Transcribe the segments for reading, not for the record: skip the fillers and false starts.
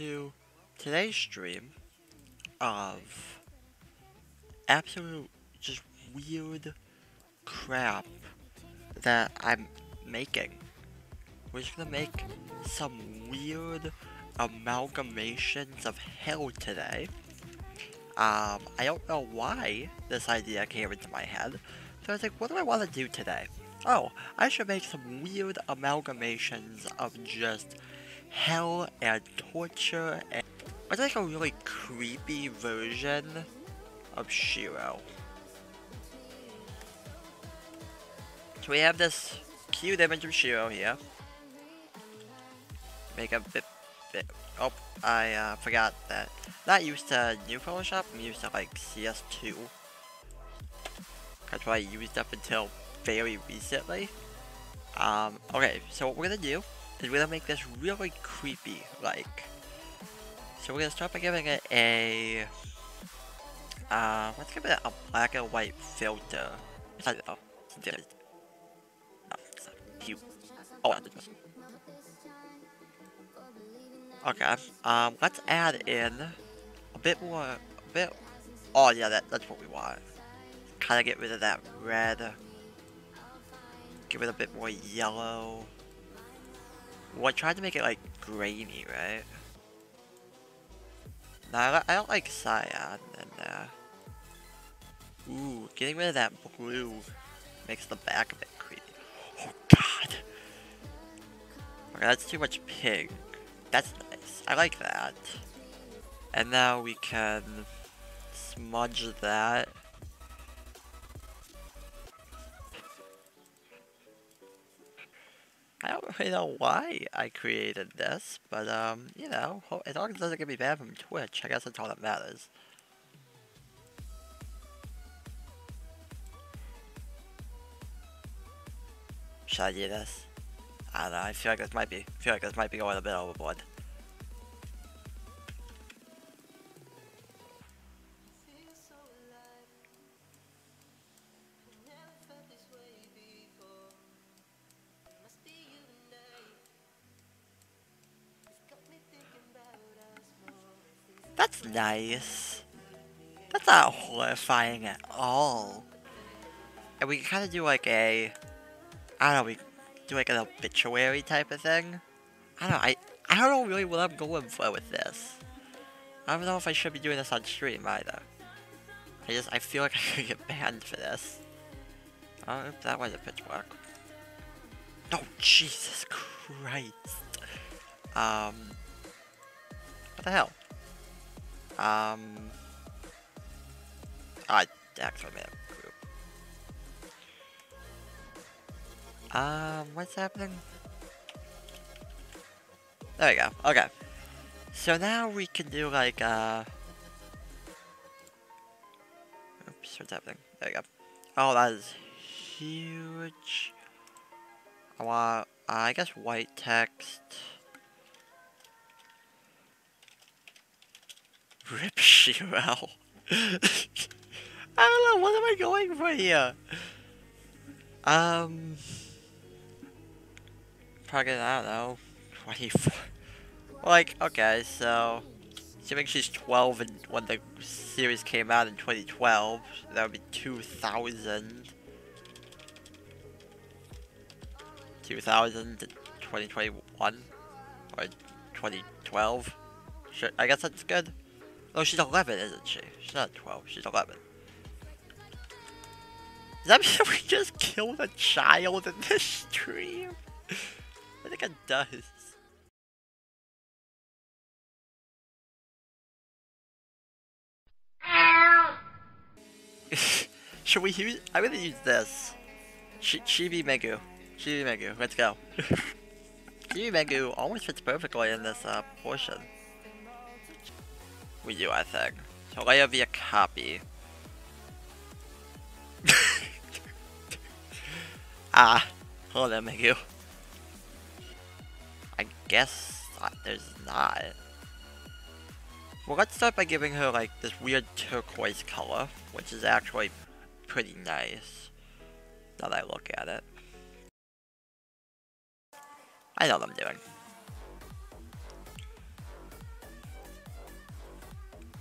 to today's stream of absolute just weird crap that I'm making. We're just gonna make some weird amalgamations of hell today. I don't know why this idea came into my head, so I was like, what do I want to do today? Oh, I should make some weird amalgamations of just hell and torture and it's like a really creepy version of Shiro. So we have this cute image of Shiro here. Make a bit. Oh, I forgot that. Not used to new Photoshop. I'm used to like CS2. That's what I used up until very recently. Okay, so what we're gonna do is we're gonna make this really creepy, like. So we're gonna start by giving it a. Let's give it a black and white filter. It's not, oh, it's not cute. Oh, okay, let's add in a bit more, oh yeah, that's what we want. Kinda get rid of that red. Give it a bit more yellow. We're trying to make it like grainy, right? No, I don't like cyan in there. Ooh, getting rid of that blue makes the back a bit creepy. Oh god! Okay, that's too much pink. That's nice. I like that. And now we can smudge that. I don't really know why I created this, but you know, as long as it doesn't get me banned from Twitch, I guess that's all that matters. Should I do this? I don't know, I feel like this might be going a bit overboard. That's nice. That's not horrifying at all. And we can kind of do like a, I don't know, we do like an obituary type of thing. I don't know, I don't know really what I'm going for with this. I don't know if I should be doing this on stream either. I feel like I could get banned for this. Oh, that was a pitch black. Oh, Jesus Christ. What the hell? I actually made a group. What's happening? There we go. Okay. So now we can do like, oops, what's happening? There we go. Oh, that is huge. I want, I guess white text. Rip Shiro. I don't know, what am I going for here? Probably, I don't know, 24. Like, okay, so, assuming she's 12 and when the series came out in 2012, that would be 2000. 2000 to 2021? Or 2012? Sure, I guess that's good. Oh, she's 11, isn't she? She's not 12, she's 11. Does that mean we just killed a child in this stream? I think it does. Should we use? I'm gonna use this. Chibi Megu. Chibi Megu, let's go. Chibi Megu almost fits perfectly in this portion. We do, I think. So layer via copy. Hold on, Megu. I guess there's not. Well, let's start by giving her like this weird turquoise color, which is actually pretty nice. Now that I look at it. I know what I'm doing.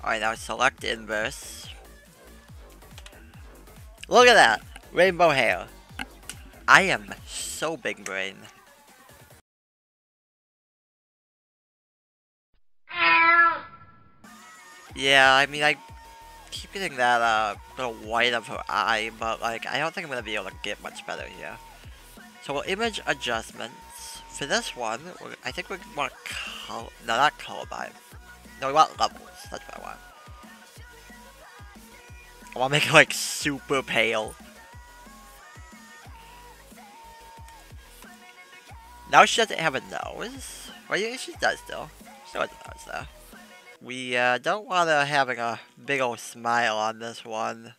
Alright, now select inverse. Look at that! Rainbow hair. I am so big brain. Yeah, I mean, I keep getting that little white of her eye, but like, I don't think I'm gonna be able to get much better here. So we'll image adjustments. For this one, I think we want color. No, not color vibe. No, we want levels. That's what I want. I want to make it like super pale. Now she doesn't have a nose. Or yeah, she does still. She still has a nose though. We don't want her having a big old smile on this one.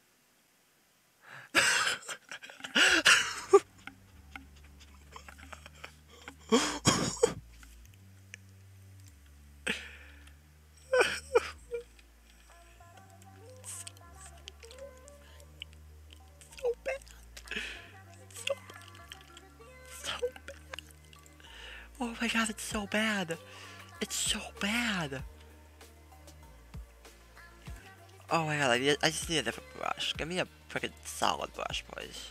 Oh my god, it's so bad. It's so bad. Oh my god, I just need a different brush. Give me a freaking solid brush, please.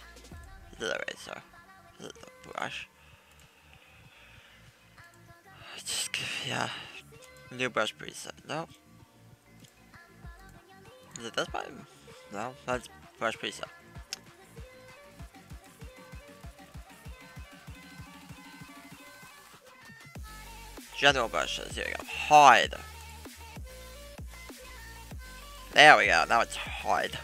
This is a razor. This is a brush. Just give me a new brush preset. No. Is it this button? No, that's brush preset. General brushes, here we go. Hard. There we go, now it's hard.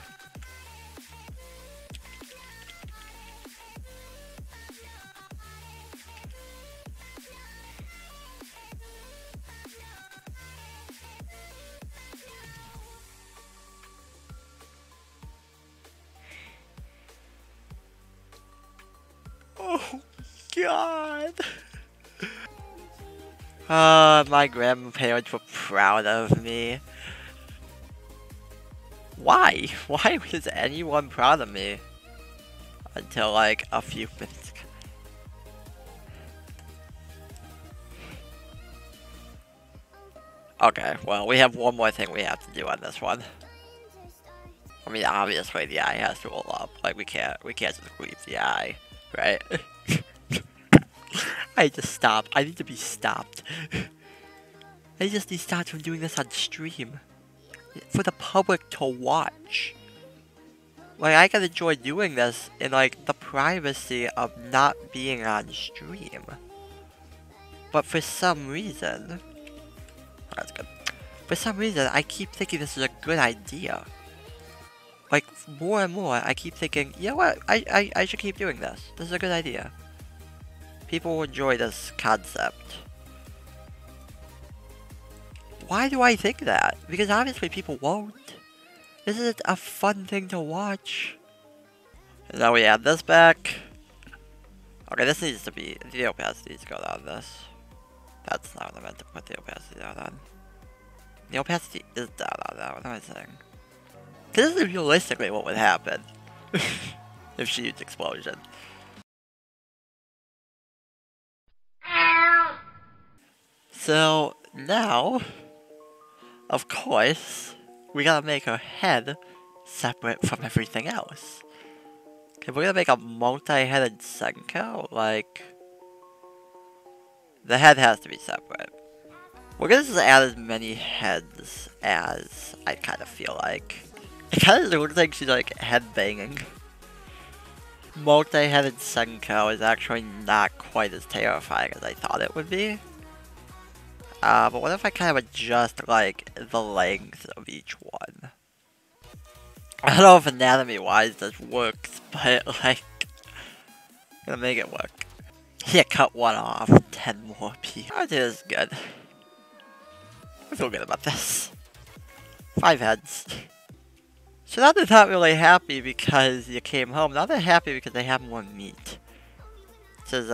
Oh god. My grandparents were proud of me. Why? Why was anyone proud of me? Until like a few minutes ago. Okay, well we have one more thing we have to do on this one. I mean obviously the eye has to roll up. Like we can't just leave the eye, right? I need to stop. I need to be stopped. I just need to stop from doing this on stream. For the public to watch. Like, I can enjoy doing this in, like, the privacy of not being on stream. But for some reason... Oh, that's good. For some reason, I keep thinking this is a good idea. Like, more and more, I keep thinking, you know what? I should keep doing this. This is a good idea. People will enjoy this concept. Why do I think that? Because obviously people won't. This is a fun thing to watch. And now we add this back. Okay, this needs to be... The opacity needs to go down this. That's not what I meant to put the opacity down on. The opacity is down on that. What am I saying? This is realistically what would happen. If she used explosion. So, now... Of course, we gotta make her head separate from everything else. Okay, we're gonna make a multi-headed Senko, like... The head has to be separate. We're gonna just add as many heads as I kind of feel like. It kind of looks like she's like headbanging. Multi-headed Senko is actually not quite as terrifying as I thought it would be. But what if I kind of adjust, like, the length of each one? I don't know if anatomy-wise this works, but, like, I'm gonna make it work. Yeah, cut one off, 10 more pieces. I think this is good. I feel good about this. 5 heads. So now they're not really happy because you came home. Now they're happy because they have more meat. It says,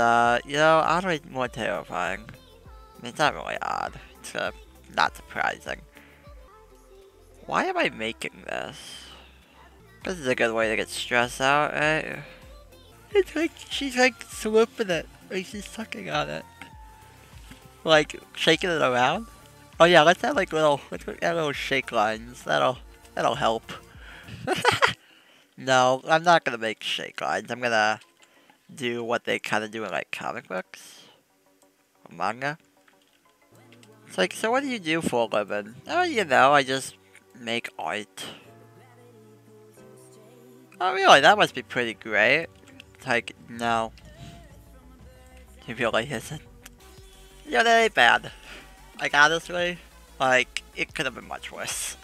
you know, oddly more terrifying. I mean, it's not really odd. It's not surprising. Why am I making this? This is a good way to get stressed out, right? It's like, she's like slurping it. Like she's sucking on it. Like, shaking it around. Oh yeah, let's have like let's add little shake lines. That'll help. No, I'm not gonna make shake lines. I'm gonna do what they kind of do in like comic books or manga. It's like, so what do you do for a living? Oh, you know, I just make art. Oh really? That must be pretty great. It's like, no, it really isn't. Yeah, that ain't bad. Like honestly, like it could have been much worse.